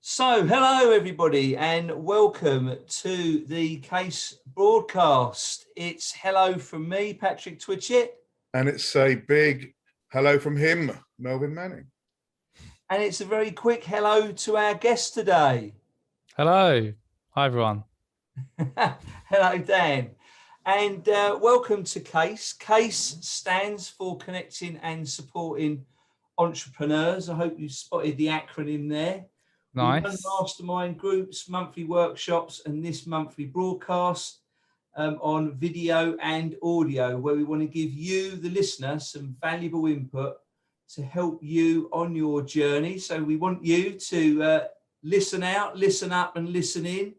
So, hello everybody and welcome to the CASE Broadcast. It's hello from me, Patrick Twitchett. And it's a big hello from him, Melvin Manning. And it's a very quick hello to our guest today. Hello. Hi, everyone. Hello, Dan. And welcome to CASE. CASE stands for Connecting and Supporting Entrepreneurs. I hope you spotted the acronym there. Nice. We run mastermind groups, monthly workshops, and this monthly broadcast on video and audio, where we want to give you, the listener, some valuable input to help you on your journey. So we want you to listen out, listen up, and listen in.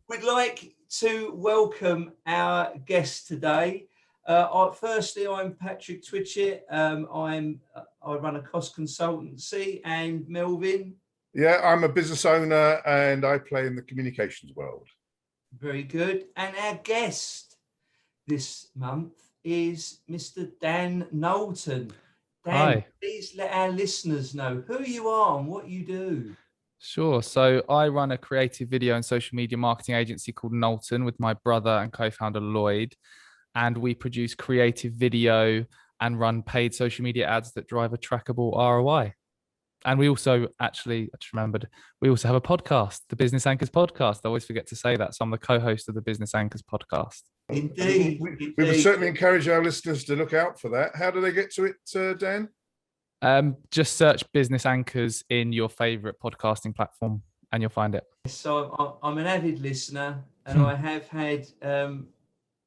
We'd like to welcome our guest today. Firstly, I'm Patrick Twitchett. I run a cost consultancy, and Melvin. Yeah, I'm a business owner and I play in the communications world. Very good. And our guest this month is Mr. Dan Knowlton. Dan, Hi. Please let our listeners know who you are and what you do. Sure. So I run a creative video and social media marketing agency called Knowlton with my brother and co-founder Lloyd. And we produce creative video and run paid social media ads that drive a trackable ROI. And we also I just remembered, we also have a podcast, the Business Anchors podcast. I always forget to say that. So I'm the co-host of the Business Anchors podcast. Indeed. We would certainly encourage our listeners to look out for that. How do they get to it, Dan? Just search Business Anchors in your favorite podcasting platform and you'll find it. So I'm an avid listener, and I have had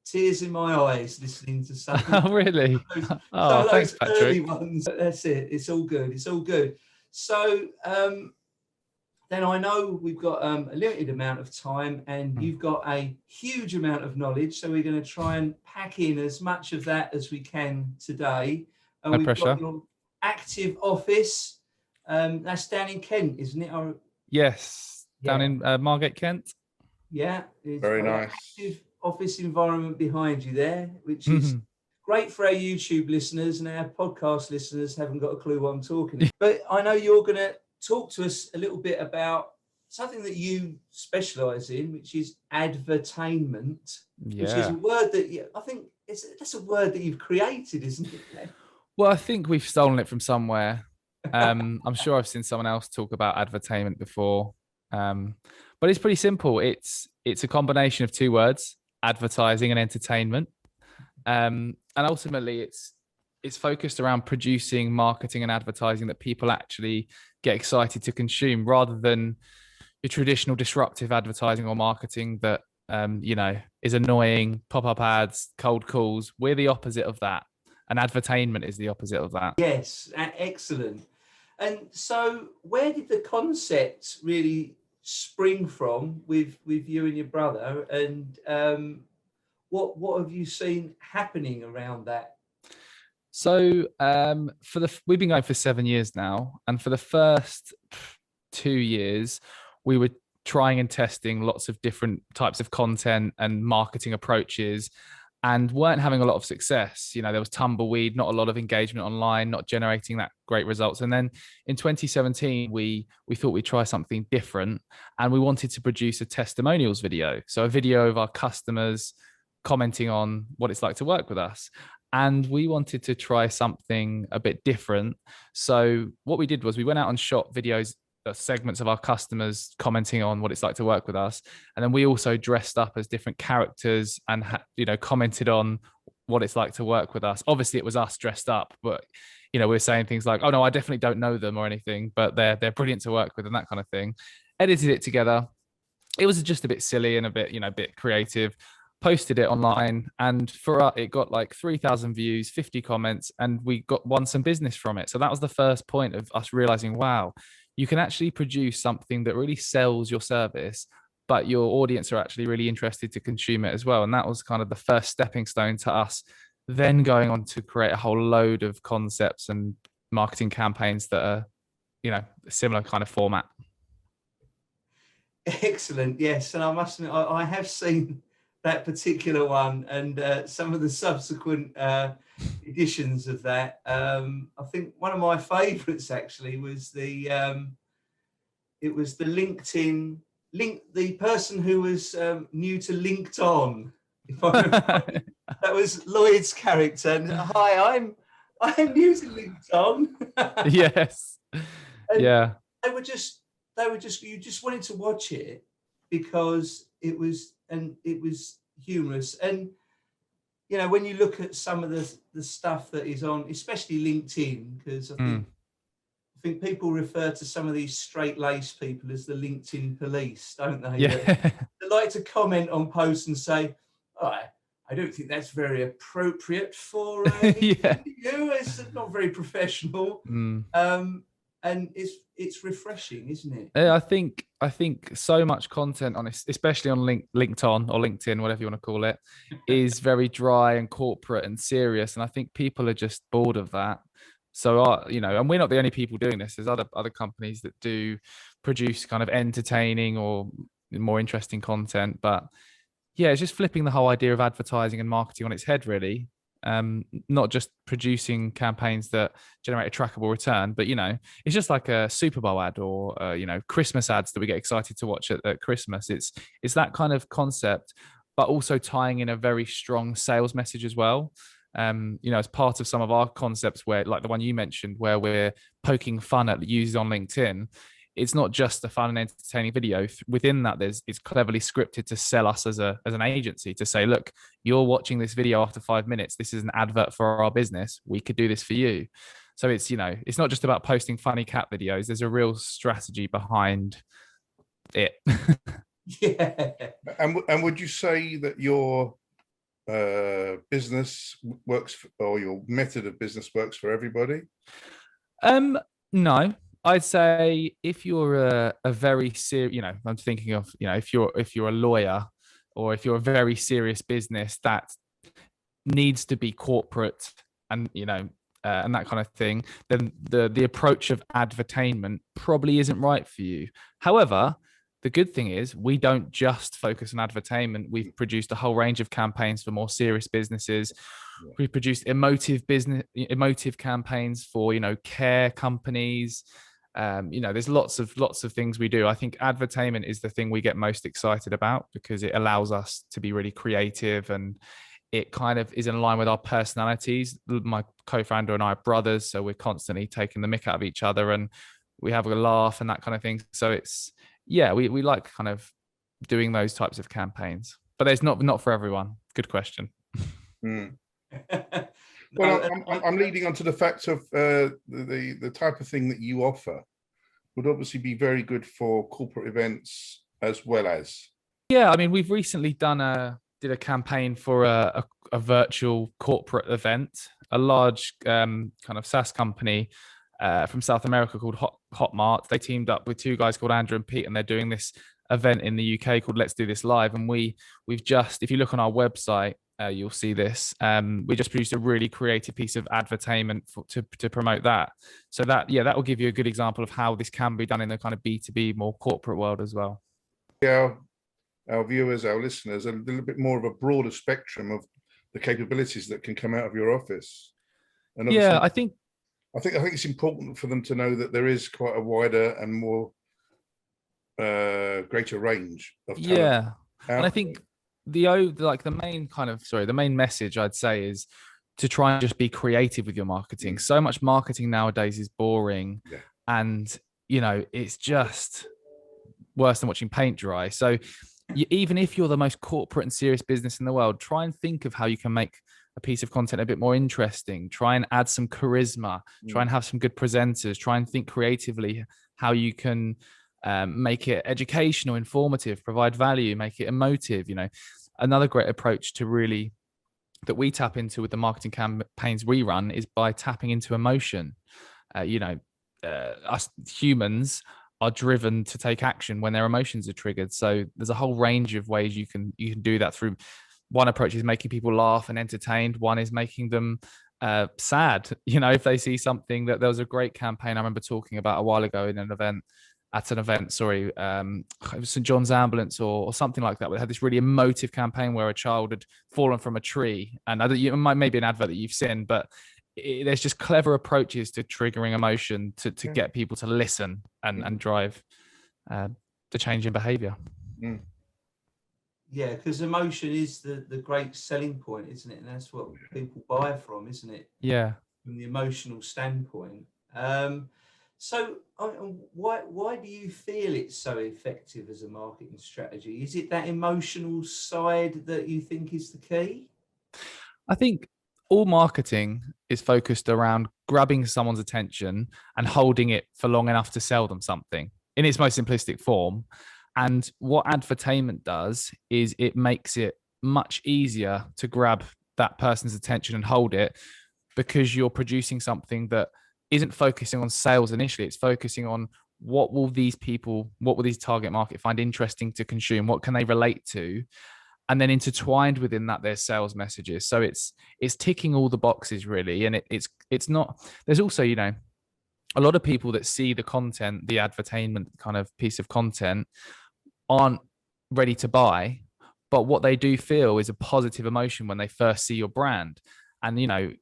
tears in my eyes listening to some. Oh, really? Oh, thanks, Patrick. Early ones. That's it. It's all good. It's all good. So then I know we've got a limited amount of time, and you've got a huge amount of knowledge. So we're going to try and pack in as much of that as we can today. And No we've pressure. got your active office. That's down in Kent, isn't it? Yes, down in Margate, Kent. Yeah. Very nice. Active office environment behind you there, which is great for our YouTube listeners, and our podcast listeners haven't got a clue what I'm talking about. But I know you're going to talk to us a little bit about something that you specialize in, which is advertainment, which is a word that I think that's a word that you've created, isn't it? Well, I think we've stolen it from somewhere. I'm sure I've seen someone else talk about advertainment before, but it's pretty simple. It's a combination of two words: advertising and entertainment. And ultimately, it's focused around producing marketing and advertising that people actually get excited to consume, rather than your traditional disruptive advertising or marketing that is annoying, pop-up ads, cold calls. We're the opposite of that. And advertainment is the opposite of that. Yes, excellent. And so where did the concept really spring from with you and your brother? And what have you seen happening around that? So we've been going for 7 years now. And for the first 2 years, we were trying and testing lots of different types of content and marketing approaches, and weren't having a lot of success. There was tumbleweed, not a lot of engagement online, not generating that great results. And then in 2017, we thought we'd try something different, and we wanted to produce a testimonials video. So a video of our customers commenting on what it's like to work with us. And we wanted to try something a bit different. So what we did was we went out and shot videos, segments of our customers commenting on what it's like to work with us, and then we also dressed up as different characters and commented on what it's like to work with us. Obviously it was us dressed up, but we're saying things like, oh no, I definitely don't know them or anything, but they're brilliant to work with, and that kind of thing. Edited it together. It was just a bit silly and a bit creative. Posted it online, and for us it got like 3,000 views, 50 comments, and we won some business from it. So that was the first point of us realizing, wow, you can actually produce something that really sells your service, but your audience are actually really interested to consume it as well. And that was kind of the first stepping stone to us then going on to create a whole load of concepts and marketing campaigns that are, a similar kind of format. Excellent. Yes, and I must admit, I have seen that particular one and some of the subsequent editions of that. I think one of my favourites actually was it was the LinkedIn the person who was new to LinkedOn. If I remember, that was Lloyd's character. And, hi, I'm new to LinkedOn. Yes. And Yeah. you just wanted to watch it because it was humorous. And you know, when you look at some of the stuff that is on, especially LinkedIn, because I think people refer to some of these straight-laced people as the LinkedIn police, don't they? Yeah. They like to comment on posts and say, "Oh, I don't think that's very appropriate for a interview. It's not very professional." And it's refreshing, isn't it? Yeah, I think so much content on it, especially on LinkedIn or LinkedIn, whatever you want to call it, is very dry and corporate and serious. And I think people are just bored of that. So, you know, and we're not the only people doing this. There's other companies that do produce kind of entertaining or more interesting content. But yeah, it's just flipping the whole idea of advertising and marketing on its head, really. Not just producing campaigns that generate a trackable return, but, you know, it's just like a Super Bowl ad or, you know, Christmas ads that we get excited to watch at Christmas. It's that kind of concept, but also tying in a very strong sales message as well. You know, as part of some of our concepts where, like the one you mentioned, where we're poking fun at users on LinkedIn, it's not just a fun and entertaining video. Within that, it's cleverly scripted to sell us as an agency, to say, look, you're watching this video after 5 minutes. This is an advert for our business. We could do this for you. So it's, you know, it's not just about posting funny cat videos. There's a real strategy behind it. Yeah. And would you say that your business works or your method of business works for everybody? No. I'd say if you're a very serious, you know, I'm thinking of, you know, if you're a lawyer or if you're a very serious business that needs to be corporate and, you know, and that kind of thing, then the approach of advertainment probably isn't right for you. However, the good thing is we don't just focus on advertainment. We've produced a whole range of campaigns for more serious businesses. We've produced emotive campaigns for, you know, care companies. You know, there's lots of things we do. I think advertainment is the thing we get most excited about because it allows us to be really creative and it kind of is in line with our personalities. My co-founder and I are brothers, so we're constantly taking the mick out of each other and we have a laugh and that kind of thing. So it's, yeah, we like kind of doing those types of campaigns, but there's not for everyone. Good question. Well, I'm leading on to the fact of the type of thing that you offer would obviously be very good for corporate events as well as. Yeah, I mean, we've recently did a campaign for a virtual corporate event, a large kind of SaaS company from South America called Hotmart. They teamed up with two guys called Andrew and Pete, and they're doing this event in the UK called Let's Do This Live. And we've just, if you look on our website, you'll see this. We just produced a really creative piece of advertainment to promote that. So that will give you a good example of how this can be done in the kind of B2B, more corporate world as well. Yeah, our viewers, our listeners, a little bit more of a broader spectrum of the capabilities that can come out of your office. And yeah, I think it's important for them to know that there is quite a wider and more greater range of talent. Yeah, and I think the main message I'd say is to try and just be creative with your marketing. So much marketing nowadays is boring, and you know, it's just worse than watching paint dry. So even if you're the most corporate and serious business in the world, try and think of how you can make a piece of content a bit more interesting. Try and add some charisma. Try and have some good presenters. Try and think creatively how you can make it educational, informative, provide value, make it emotive. You know, another great approach that we tap into with the marketing campaigns we run is by tapping into emotion. You know, us humans are driven to take action when their emotions are triggered. So there's a whole range of ways you can do that through. One approach is making people laugh and entertained. One is making them sad. You know, if they see something that there was a great campaign I remember talking about a while ago in an event at an event, sorry, it was St. John's Ambulance or something like that. We had this really emotive campaign where a child had fallen from a tree, and it might be an advert that you've seen, but there's just clever approaches to triggering emotion to get people to listen and drive the change in behaviour. Mm. Yeah, because emotion is the great selling point, isn't it? And that's what people buy from, isn't it? Yeah. From the emotional standpoint. So why do you feel it's so effective as a marketing strategy? Is it that emotional side that you think is the key? I think all marketing is focused around grabbing someone's attention and holding it for long enough to sell them something in its most simplistic form. And what Advertainment does is it makes it much easier to grab that person's attention and hold it, because you're producing something that isn't focusing on sales initially. It's focusing on what will these target market find interesting to consume? What can they relate to? And then intertwined within that, there's sales messages. So it's ticking all the boxes really. And it's not, there's also, a lot of people that see the content, the Advertainment kind of piece of content, aren't ready to buy, but what they do feel is a positive emotion when they first see your brand. And,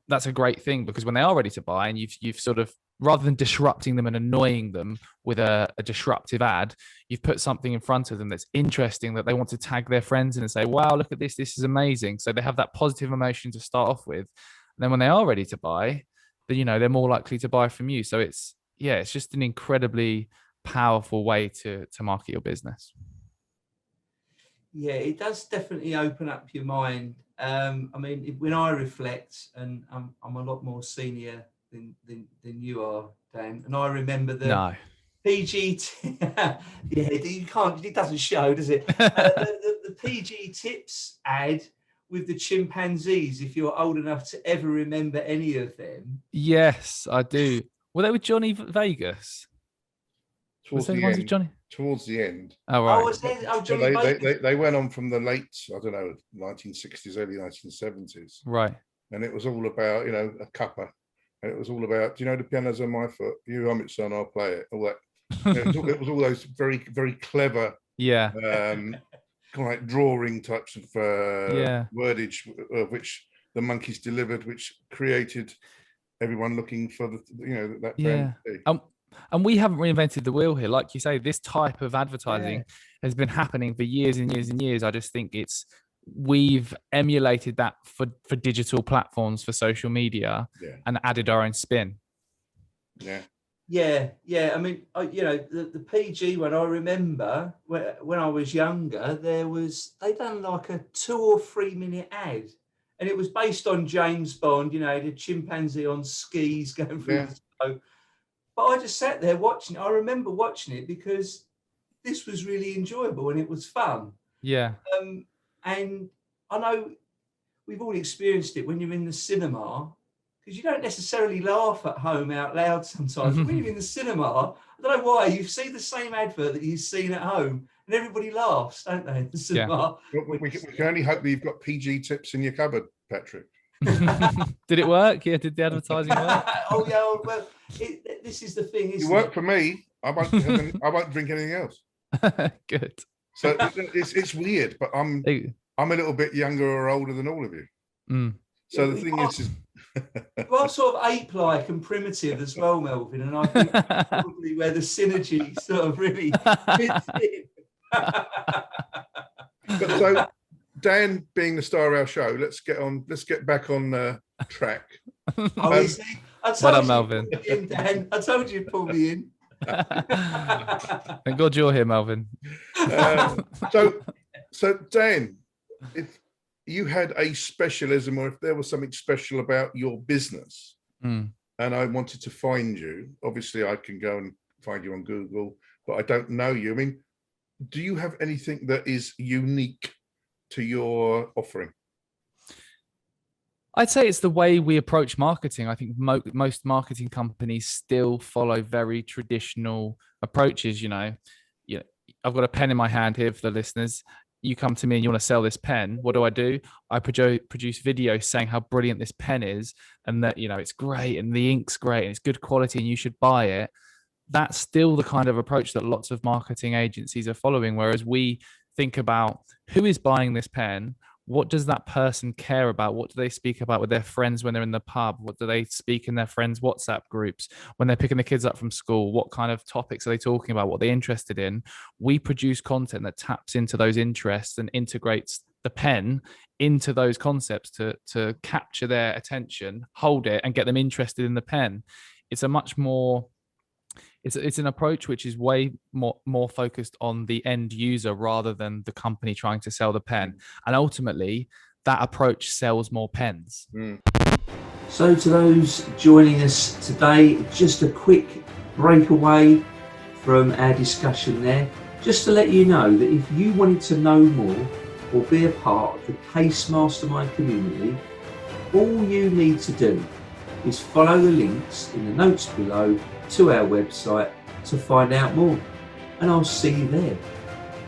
that's a great thing, because when they are ready to buy and you've sort of, rather than disrupting them and annoying them with a disruptive ad, you've put something in front of them that's interesting, that they want to tag their friends in and say, wow, look at this is amazing. So they have that positive emotion to start off with. And then when they are ready to buy, then, they're more likely to buy from you. So it's just an incredibly powerful way to market your business. Yeah, it does definitely open up your mind. When I reflect, and I'm a lot more senior than you are, Dan, and I remember the PG. Yeah, it doesn't show, does it? The PG Tips ad with the chimpanzees. If you're old enough to ever remember any of them. Yes, I do. Were they with Johnny Vegas? Towards the end. Oh, right. Johnny Vegas. They went on from the late, 1960s, early 1970s. Right. And it was all about, a cuppa. And it was all about, the piano's on my foot. You hum it, son, I'll play it. All that. It was all those very, very clever, kind of like drawing types of wordage, which the monkeys delivered, which created everyone looking for that brand. And we haven't reinvented the wheel here. Like you say, this type of advertising has been happening for years and years and years. I just think we've emulated that for digital platforms, for social media, and added our own spin. Yeah. The PG one, I remember when I was younger, they done like a 2 or 3 minute ad, and it was based on James Bond, the chimpanzee on skis going through the snow. But I just sat there watching it. I remember watching it because this was really enjoyable and it was fun. Yeah. And I know we've all experienced it when you're in the cinema, because you don't necessarily laugh at home out loud sometimes. When you're in the cinema, I don't know why, you see the same advert that you've seen at home and everybody laughs, don't they, in the cinema? Yeah. We can only hope that you've got PG Tips in your cupboard, Patrick. Did it work? Yeah, did the advertising work? Well, this is the thing. It worked for me. I won't drink anything else. Good. So it's weird, but I'm a little bit younger or older than all of you. Mm. So the thing is you are sort of ape-like and primitive as well, Melvin, and I think that's probably where the synergy sort of really fits in. But so, Dan being the star of our show, let's get back on track. I told well done, you, Melvin. Dan. I told you to pull me in. Thank God you're here, Melvin. So Dan, if you had a specialism, or if there was something special about your business, and I wanted to find you, obviously I can go and find you on Google, but I don't know you. I mean, do you have anything that is unique to your offering? I'd say it's the way we approach marketing. I think most marketing companies still follow very traditional approaches. I've got a pen in my hand here for the listeners. You come to me and you want to sell this pen. What do? I produce videos saying how brilliant this pen is, and that it's great and the ink's great and it's good quality and you should buy it. that's still the kind of approach that lots of marketing agencies are following. Whereas we think about who is buying this pen, what does that person care about? What do they speak about with their friends when they're in the pub? What do they speak in their friends' WhatsApp groups when they're picking the kids up from school? What kind of topics are they talking about? What they're interested in? We produce content that taps into those interests and integrates the pen into those concepts to capture their attention, hold it, and get them interested in the pen. It's a much more it's an approach which is way more focused on the end user rather than the company trying to sell the pen. And ultimately, that approach sells more pens. So to those joining us today, just a quick breakaway from our discussion there, just to let you know that if you wanted to know more or be a part of the CASE Mastermind community, all you need to do is follow the links in the notes below to our website to find out more, and I'll see you there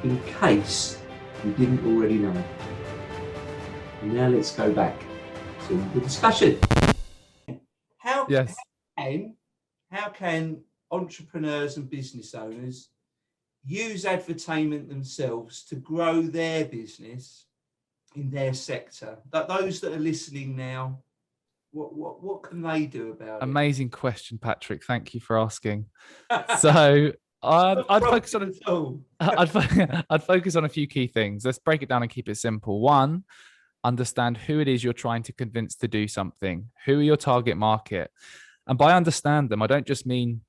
in case you didn't already know. And now let's go back to the discussion. How can entrepreneurs and business owners use advertainment themselves to grow their business in their sector? Those that are listening now, what can they do about it? Amazing question, Patrick. Thank you for asking. So I'd focus on a few key things. Let's break it down and keep it simple. One, understand who it is you're trying to convince to do something. Who are your target market? And by understand them, I don't just mean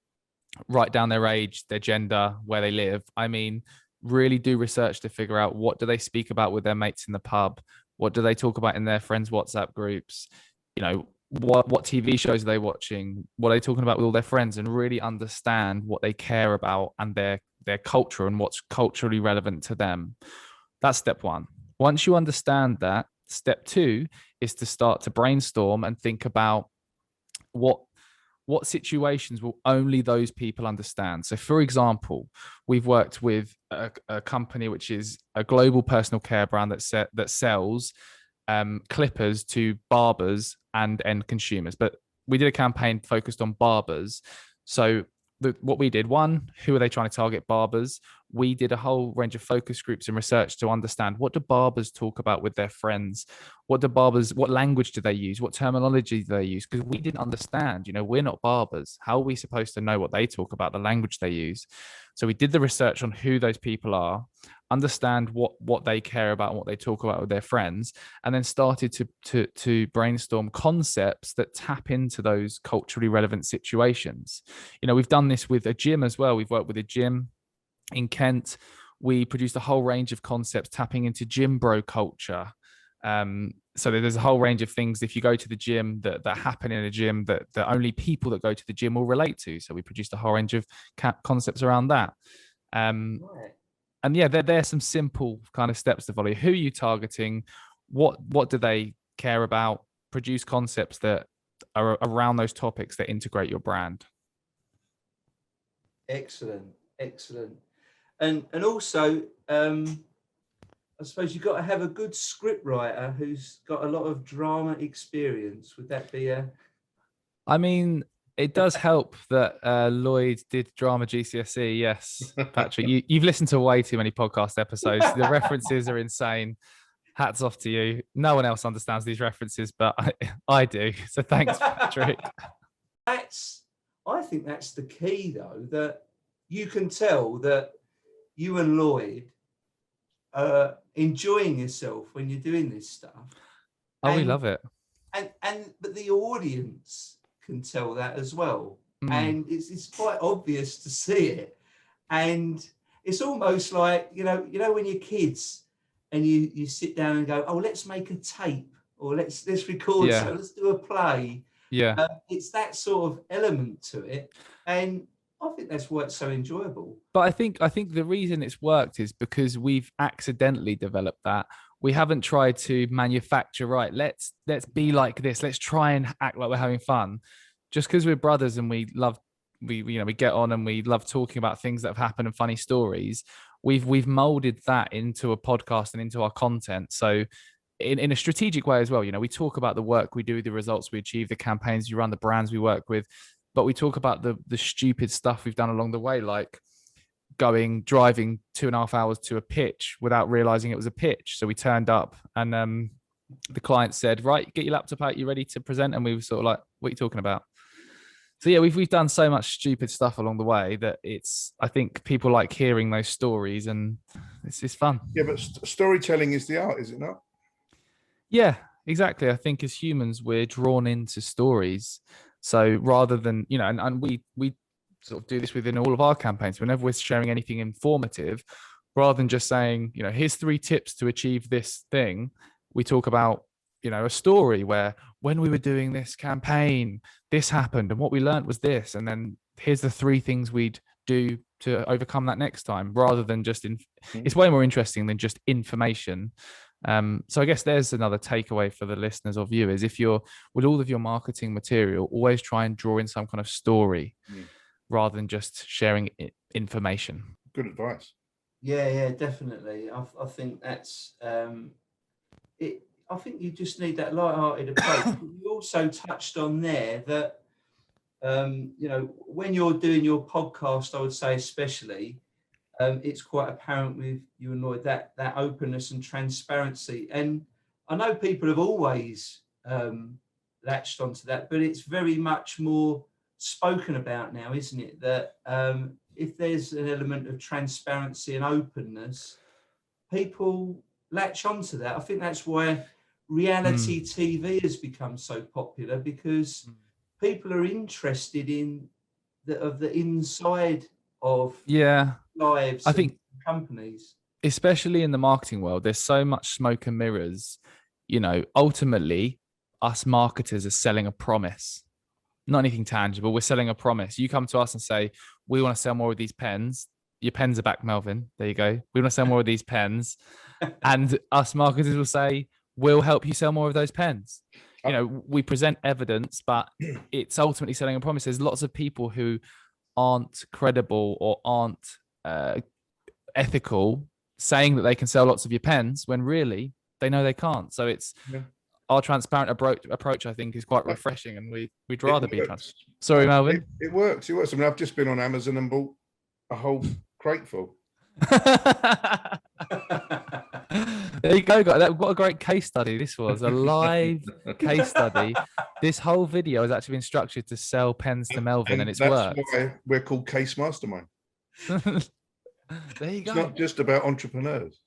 write down their age, their gender, where they live. I mean, really do research to figure out what do they speak about with their mates in the pub? What do they talk about in their friends' WhatsApp groups? You know, what TV shows are they watching? What are they talking about with all their friends? And really understand what they care about and their culture and what's culturally relevant to them. That's step one. Once you understand that, step two is to start to brainstorm and think about what situations will only those people understand. So for example, we've worked with a company which is a global personal care brand that sells clippers to barbers and end consumers, but we did a campaign focused on barbers. So what we did, one, who are they trying to target? Barbers. We did a whole range of focus groups and research to understand what do barbers talk about with their friends? What language do they use? What terminology do they use? Because we didn't understand, we're not barbers. How are we supposed to know what they talk about, the language they use? So we did the research on who those people are, understand what they care about and what they talk about with their friends, and then started to brainstorm concepts that tap into those culturally relevant situations. We've done this with a gym as well. We've worked with a gym in Kent. We produced a whole range of concepts tapping into gym bro culture. So there's a whole range of things if you go to the gym that happen in a gym that only people that go to the gym will relate to. So we produced a whole range of concepts around that. And yeah, there's some simple kind of steps to follow. Who are you targeting? What do they care about? Produce concepts that are around those topics that integrate your brand. Excellent. And also, I suppose you've got to have a good script writer who's got a lot of drama experience. Would that be I mean, it does help that Lloyd did drama GCSE. Yes, Patrick, you've listened to way too many podcast episodes. The references are insane. Hats off to you. No one else understands these references, but I do. So thanks, Patrick. I think that's the key, though, that you can tell that you and Lloyd are enjoying yourself when you're doing this stuff. We love it. But the audience can tell that as well. And it's quite obvious to see it. And it's almost like, when you're kids and you sit down and go, oh, let's make a tape or let's record, so let's do a play. Yeah. It's that sort of element to it. And I think that's why it's so enjoyable. But I think the reason it's worked is because we've accidentally developed that. We haven't tried to manufacture, right, let's be like this. Let's try and act like we're having fun. Just because we're brothers and we get on and we love talking about things that have happened and funny stories, we've molded that into a podcast and into our content. So in a strategic way as well, we talk about the work we do, the results we achieve, the campaigns we run, the brands we work with. but we talk about the stupid stuff we've done along the way, like driving 2.5 hours to a pitch without realizing it was a pitch. So we turned up and the client said, right, get your laptop out, you ready to present? And we were sort of like, what are you talking about? So yeah, we've done so much stupid stuff along the way that I think people like hearing those stories, and it's fun. Yeah, but storytelling is the art, is it not? Yeah, exactly. I think as humans, we're drawn into stories. So rather than, and we sort of do this within all of our campaigns, whenever we're sharing anything informative, rather than just saying, here's 3 tips to achieve this thing, we talk about, a story where when we were doing this campaign, this happened and what we learned was this. And then here's the 3 things we'd do to overcome that next time, rather than just it's way more interesting than just information. So I guess there's another takeaway for the listeners or viewers. If you're with all of your marketing material, always try and draw in some kind of story rather than just sharing information. Good advice. Yeah, definitely. I think that's it. I think you just need that light-hearted approach. You also touched on there that, when you're doing your podcast, I would say especially, it's quite apparent with you and Lloyd that openness and transparency. And I know people have always latched onto that, but it's very much more spoken about now, isn't it? That if there's an element of transparency and openness, people latch onto that. I think that's why reality TV has become so popular, because people are interested in the inside of lives. I think companies, especially in the marketing world, there's so much smoke and mirrors. Ultimately, us marketers are selling a promise, not anything tangible. We're selling a promise. You come to us and say, we want to sell more of these pens. Your pens are back, Melvin. There you go. We want to sell more of these pens. And us marketers will say, we'll help you sell more of those pens. We present evidence, but it's ultimately selling a promise. There's lots of people who aren't credible or aren't ethical, saying that they can sell lots of your pens when really they know they can't. So it's our transparent approach, I think, is quite refreshing, and we'd rather be transparent. Sorry, Melvin. It works. I mean, I've just been on Amazon and bought a whole crate full. There you go, guys. What a great case study this was. A live case study. This whole video has actually been structured to sell pens to Melvin, and it's worked. That's why we're called Case Mastermind. There you go. It's not just about entrepreneurs.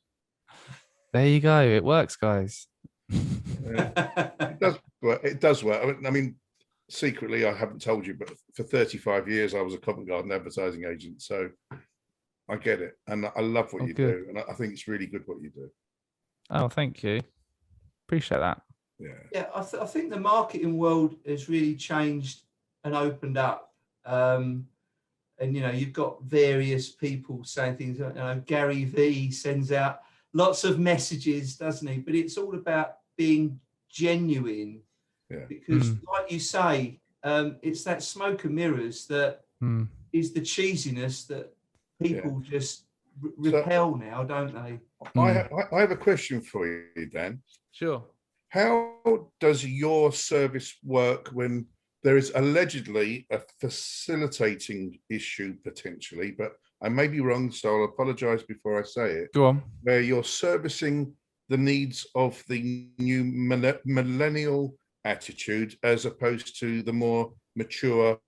There you go. It works, guys. It does work. It does work. I mean, secretly, I haven't told you, but for 35 years, I was a Covent Garden advertising agent. So I get it. And I love what you do. And I think it's really good what you do. Oh, thank you. Appreciate that. Yeah, I think the marketing world has really changed and opened up. And, you've got various people saying things. Gary V sends out lots of messages, doesn't he? But it's all about being genuine. Yeah. Because like you say, it's that smoke and mirrors that is the cheesiness that people just repel now, don't they? I have a question for you, Dan. Sure. How does your service work when there is allegedly a facilitating issue potentially, but I may be wrong, so I'll apologize before I say it. Go on. Where you're servicing the needs of the new millennial attitude as opposed to the more mature,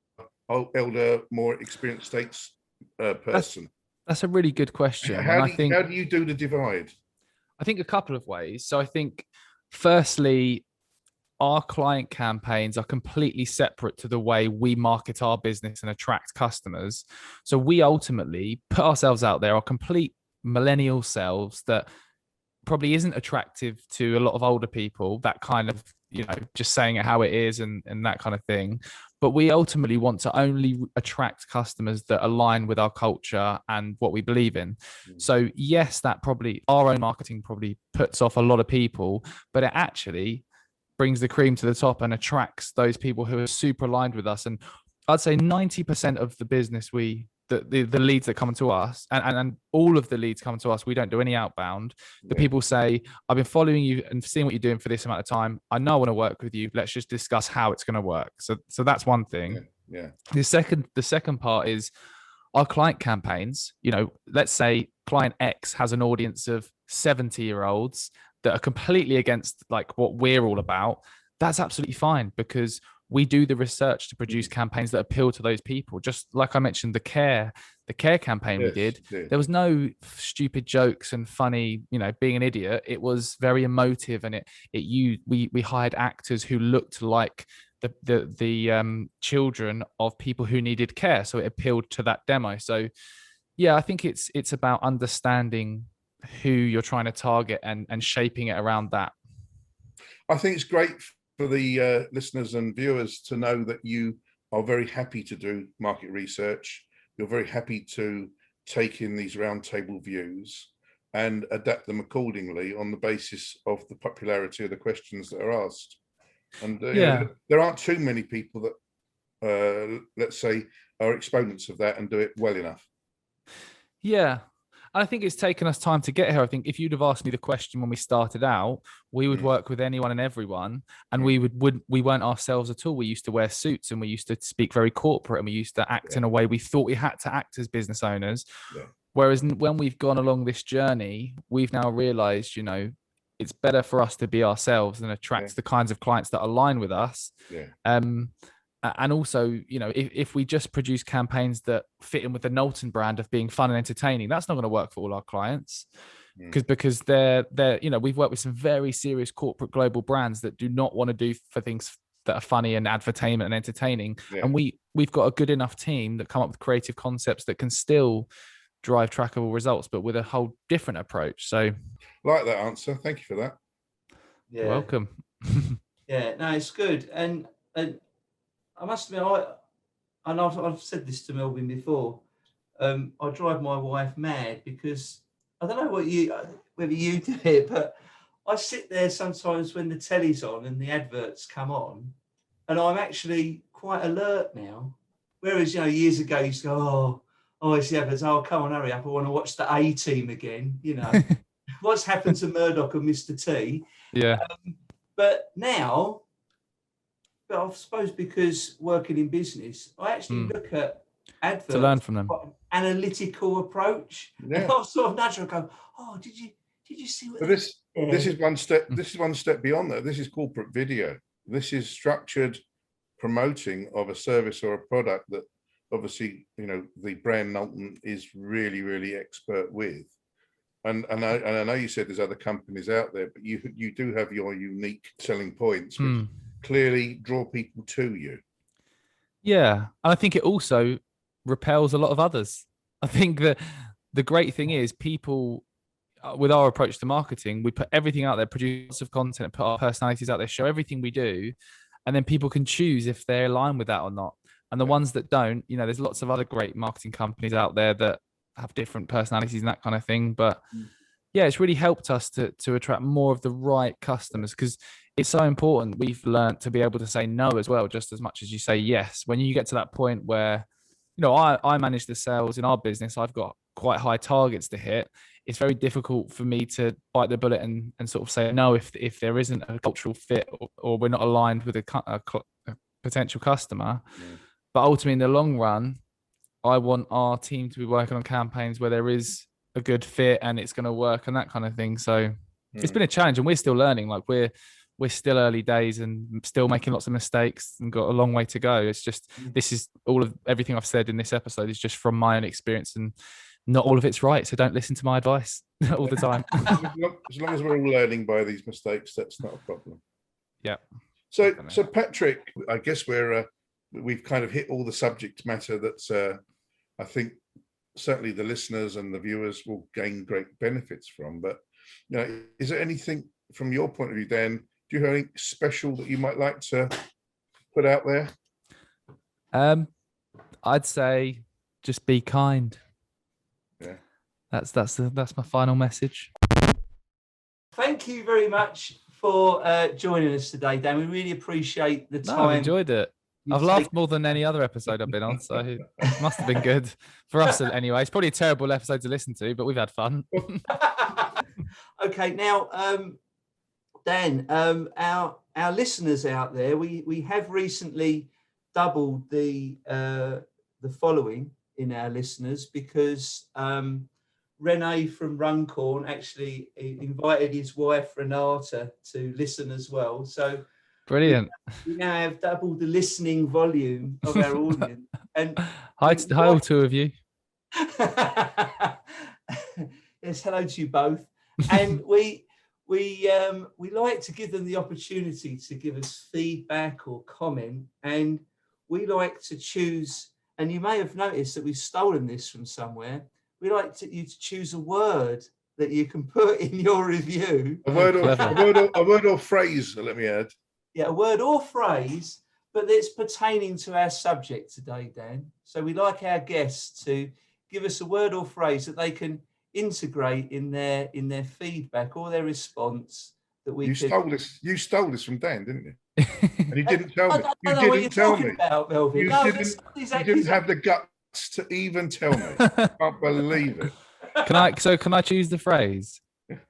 elder, more experienced states person? That's a really good question. How do you do the divide? I think a couple of ways. So I think, firstly, our client campaigns are completely separate to the way we market our business and attract customers. So we ultimately put ourselves out there, our complete millennial selves that probably isn't attractive to a lot of older people, that kind of, just saying it how it is and that kind of thing. But we ultimately want to only attract customers that align with our culture and what we believe in. So yes, that probably, our own marketing probably puts off a lot of people, but it actually brings the cream to the top and attracts those people who are super aligned with us. And I'd say 90% of the business the leads that come to us, and all of the leads come to us, we don't do any outbound. The people say, I've been following you and seeing what you're doing for this amount of time. I know I want to work with you. Let's just discuss how it's going to work. So that's one thing. Yeah. The second part is our client campaigns. You know, let's say client X has an audience of 70-year-olds that are completely against like what we're all about. That's absolutely fine, because we do the research to produce campaigns that appeal to those people. Just like I mentioned, the care campaign we did, there was no stupid jokes and funny, you know, being an idiot. It was very emotive, and we hired actors who looked like the children of people who needed care, so it appealed to that demo. So yeah, I think it's about understanding who you're trying to target and shaping it around that. I think it's great for the listeners and viewers to know that you are very happy to do market research. You're very happy to take in these roundtable views and adapt them accordingly on the basis of the popularity of the questions that are asked. And you know, there aren't too many people that, let's say, are exponents of that and do it well enough. Yeah. I think it's taken us time to get here. I think if you'd have asked me the question when we started out, we would work with anyone and everyone, and we weren't ourselves at all. We used to wear suits, and we used to speak very corporate, and we used to act in a way we thought we had to act as business owners. Yeah. Whereas when we've gone along this journey, we've now realized, you know, it's better for us to be ourselves and attract the kinds of clients that align with us. Yeah. And also, you know, if we just produce campaigns that fit in with the Knowlton brand of being fun and entertaining, that's not going to work for all our clients, because they're you know, we've worked with some very serious corporate global brands that do not want to do for things that are funny and advertainment and entertaining. Yeah. And we've got a good enough team that come up with creative concepts that can still drive trackable results, but with a whole different approach. So, like that answer. Thank you for that. Yeah. You're welcome. Yeah, no, it's good. And I must admit, I've said this to Melvin before. I drive my wife mad because I don't know whether you do it, but I sit there sometimes when the telly's on and the adverts come on, and I'm actually quite alert now. Whereas, you know, years ago you used to go, oh, it's the adverts. Oh, come on, hurry up! I want to watch the A-Team again. You know, what's happened to Murdoch and Mr. T? Yeah. But now. But I suppose because working in business, I actually look at adverts to learn from them. Analytical approach. Yeah. And I sort of naturally go, oh, did you see what this is one step. This is one step beyond that. This is corporate video. This is structured promoting of a service or a product that obviously, you know, the brand Knowlton is really, really expert with. And I know you said there's other companies out there, but you do have your unique selling points, which clearly draw people to you. Yeah. And I think it also repels a lot of others. I think that the great thing is people, with our approach to marketing, we put everything out there, produce lots of content, put our personalities out there, show everything we do, and then people can choose if they align with that or not. And the ones that don't, you know, there's lots of other great marketing companies out there that have different personalities and that kind of thing. But yeah, it's really helped us to attract more of the right customers, because it's so important. We've learned to be able to say no as well, just as much as you say yes. When you get to that point where, you know, I manage the sales in our business, I've got quite high targets to hit. It's very difficult for me to bite the bullet and sort of say no if there isn't a cultural fit or we're not aligned with a potential customer. But ultimately, in the long run, I want our team to be working on campaigns where there is a good fit and it's going to work and that kind of thing. So it's been a challenge, and we're still learning. Like we're still early days and still making lots of mistakes and got a long way to go. It's just, this is everything I've said in this episode is just from my own experience, and not all of it's right. So don't listen to my advice all the time. As long as we're all learning by these mistakes, that's not a problem. Yeah. So Patrick, I guess we've kind of hit all the subject matter that's, I think certainly the listeners and the viewers will gain great benefits from. But, you know, is there anything from your point of view, Dan, do you have anything special that you might like to put out there? I'd say just be kind. Yeah. That's my final message. Thank you very much for joining us today, Dan. We really appreciate the time. I enjoyed it. I've laughed more than any other episode I've been on, so it must have been good for us anyway. It's probably a terrible episode to listen to, but we've had fun. Okay, now, Dan, our listeners out there, we have recently doubled the following in our listeners because Renee from Runcorn actually invited his wife Renata to listen as well. So brilliant. We now have doubled the listening volume of our audience. And hi all two of you. Yes, hello to you both. And we like to give them the opportunity to give us feedback or comment, and we like to choose. And you may have noticed that we've stolen this from somewhere. We like you to choose a word that you can put in your review. A word or phrase. Let me add. Yeah, a word or phrase, but it's pertaining to our subject today, Dan. So we like our guests to give us a word or phrase that they can integrate in their feedback or their response. That we stole this. You stole this from Dan, didn't you? And you didn't tell me. I don't know what you're talking about, Melvin. You didn't have the guts to even tell me. I can't believe it. Can I choose the phrase?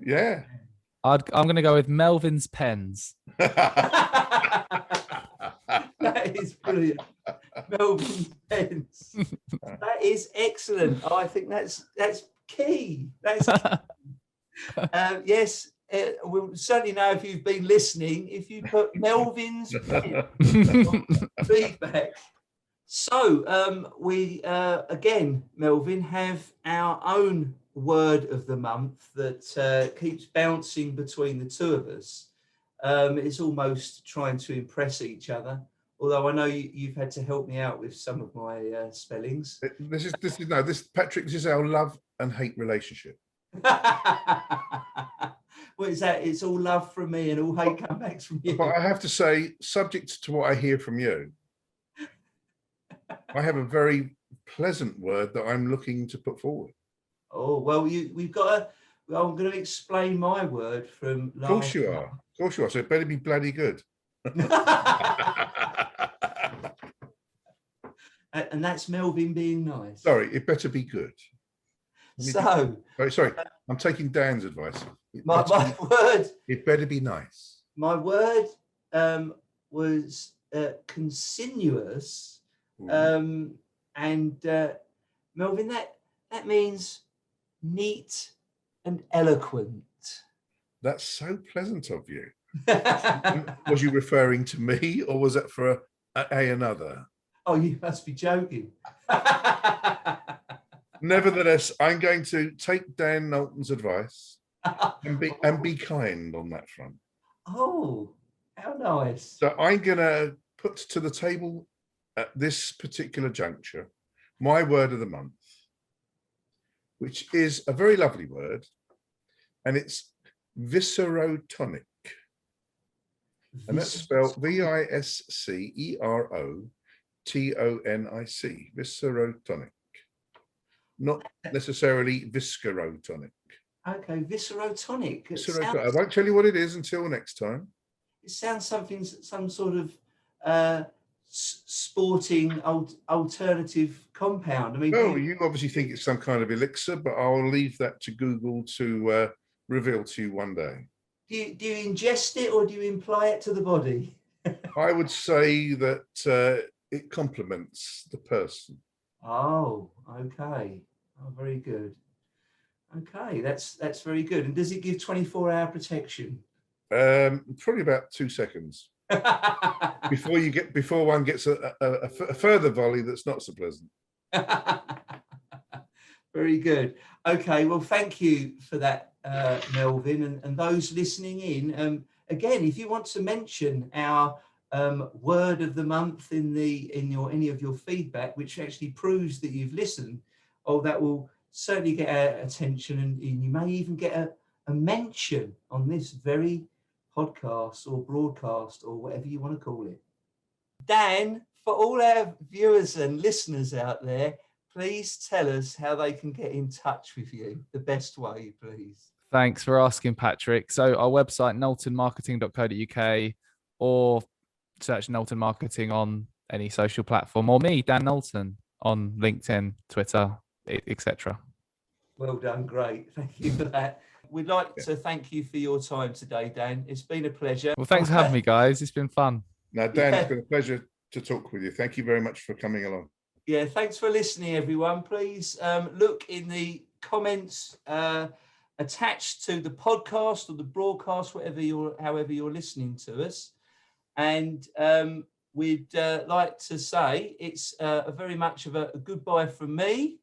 Yeah. I'm going to go with Melvin's pens. That is brilliant. Melvin's pens. That is excellent. Oh, I think that's key. That's key. Yes, we'll certainly know if you've been listening if you put Melvin's pens feedback. So we again, Melvin, have our own word of the month that keeps bouncing between the two of us. It's almost trying to impress each other, although I know you've had to help me out with some of my spellings. Patrick, this is our love and hate relationship. What is that? It's all love from me and all hate comebacks from you. But I have to say, subject to what I hear from you, I have a very pleasant word that I'm looking to put forward. Oh, well, we've got I'm going to explain my word from last. Of course you are. Of course you are. So it better be bloody good. And that's Melvin being nice. Sorry, it better be good. So. Sorry, I'm taking Dan's advice. My word. It better be nice. My word was continuous. And Melvin, that means neat and eloquent. That's so pleasant of you. Was you referring to me, or was that for another? Oh, you must be joking. Nevertheless, I'm going to take Dan Knowlton's advice and be kind on that front. Oh, how nice. So I'm going to put to the table at this particular juncture my word of the month, which is a very lovely word, and it's viscerotonic. And that's spelled VISCEROTONIC, viscerotonic, not necessarily viscerotonic. Okay, viscerotonic. I won't tell you what it is until next time. It sounds some sort of sporting alternative compound. I mean, you obviously think it's some kind of elixir, but I'll leave that to Google to reveal to you one day. Do you ingest it or do you imply it to the body? I would say that it complements the person. Oh, okay. Oh, very good. Okay, that's very good. And does it give 24-hour protection? Probably about 2 seconds before one gets a further volley that's not so pleasant. Very good. Okay, well, thank you for that, Melvin, and those listening in. Again, if you want to mention our word of the month in any of your feedback, which actually proves that you've listened, that will certainly get our attention, and you may even get a mention on this very podcast or broadcast or whatever you want to call it. Dan, for all our viewers and listeners out there, please tell us how they can get in touch with you. The best way, please. Thanks for asking, Patrick. So our website, knowltonmarketing.co.uk, or search Knowlton Marketing on any social platform, or me, Dan Knowlton, on LinkedIn, Twitter, etc. Well done. Great. Thank you for that. We'd like to thank you for your time today, Dan. It's been a pleasure. Well, thanks for having me, guys. It's been fun. Now, Dan, it's been a pleasure to talk with you. Thank you very much for coming along. Yeah, thanks for listening, everyone. Please look in the comments attached to the podcast or the broadcast, however you're listening to us. And we'd like to say it's a very much of a goodbye from me.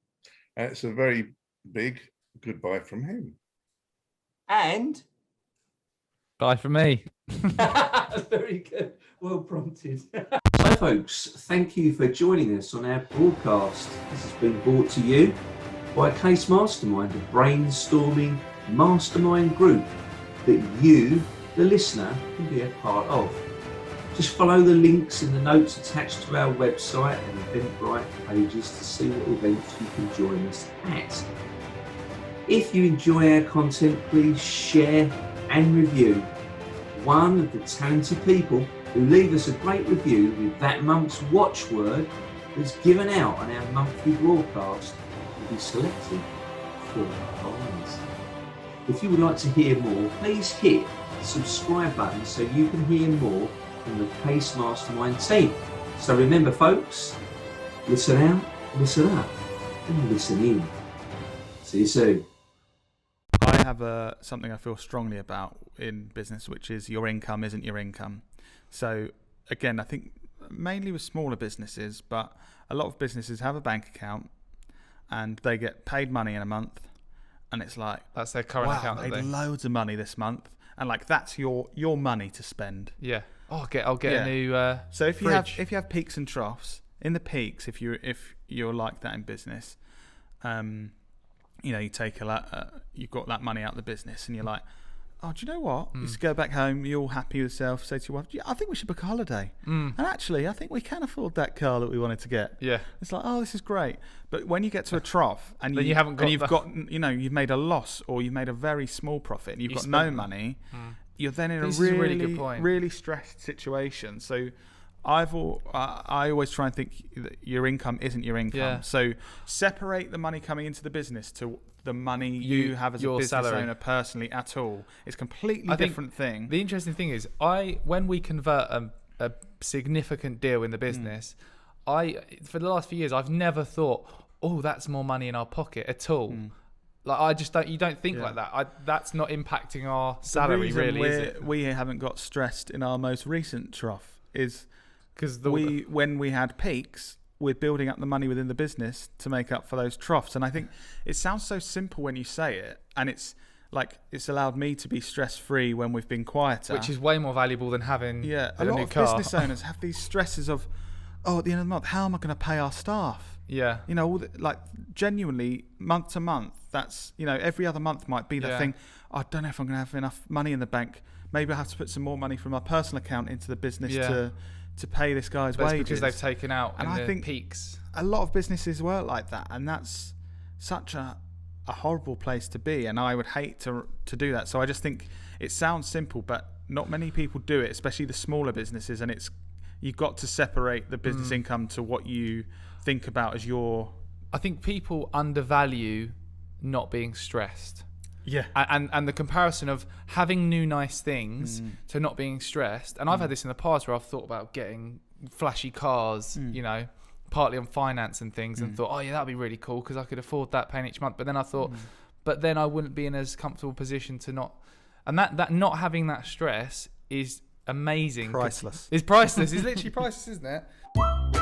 It's a very big goodbye from him. And bye from me. Very good. Well prompted. So, folks, thank you for joining us on our broadcast. This has been brought to you by Case Mastermind, a brainstorming mastermind group that you, the listener, can be a part of. Just follow the links in the notes attached to our website and Eventbrite pages to see what events you can join us at. If you enjoy our content, please share and review. One of the talented people who leave us a great review with that month's watchword that's given out on our monthly broadcast will be selected for a prize. If you would like to hear more, please hit the subscribe button so you can hear more from the Case Mastermind team. So remember, folks, listen out, listen up, and listen in. See you soon. I have something I feel strongly about in business, which is your income isn't your income. So again, I think mainly with smaller businesses, but a lot of businesses have a bank account and they get paid money in a month, and it's like, that's their current account. I made loads of money this month, and like that's your money to spend. Yeah. Oh, I'll get a new so if fridge. you have peaks and troughs, in the peaks, if you're like that in business, you take you've got that money out of the business, and you're like, oh, do you know what? You just go back home, you're all happy with yourself, say to your wife, yeah, I think we should book a holiday. And actually, I think we can afford that car that we wanted to get. Yeah. It's like, oh, this is great. But when you get to a trough and then you've made a loss, or you've made a very small profit and you've got no money, you're then in a really good point. Really stressed situation. So I always try and think that your income isn't your income. Yeah. So separate the money coming into the business to the money you have as a business salary. Owner personally at all. It's a completely different thing. The interesting thing is, when we convert a significant deal in the business, for the last few years, I've never thought, oh, that's more money in our pocket at all. Like you don't think like that. That's not impacting our salary really, is it? We haven't got stressed in our most recent trough is because when we had peaks, we're building up the money within the business to make up for those troughs. And I think it sounds so simple when you say it, and it's like it's allowed me to be stress-free when we've been quieter, which is way more valuable than having a lot new of car. business owners have these stresses of, oh, at the end of the month, how am I going to pay our staff? Yeah, like genuinely month to month. That's every other month might be the thing. Oh, I don't know if I'm going to have enough money in the bank. Maybe I have to put some more money from my personal account into the business to pay this guy's wages. Because they've taken out and I think peaks. A lot of businesses work like that, and that's such a horrible place to be. And I would hate to do that. So I just think it sounds simple, but not many people do it, especially the smaller businesses. And you've got to separate the business income to what you think about as your. I think people undervalue not being stressed. Yeah. And the comparison of having new nice things to not being stressed. And I've had this in the past where I've thought about getting flashy cars, partly on finance and things, and thought, oh yeah, that'd be really cool because I could afford that paying each month. But then I thought, but then I wouldn't be in as comfortable position to not. And that not having that stress is amazing. Priceless. It's priceless. It's literally priceless, isn't it?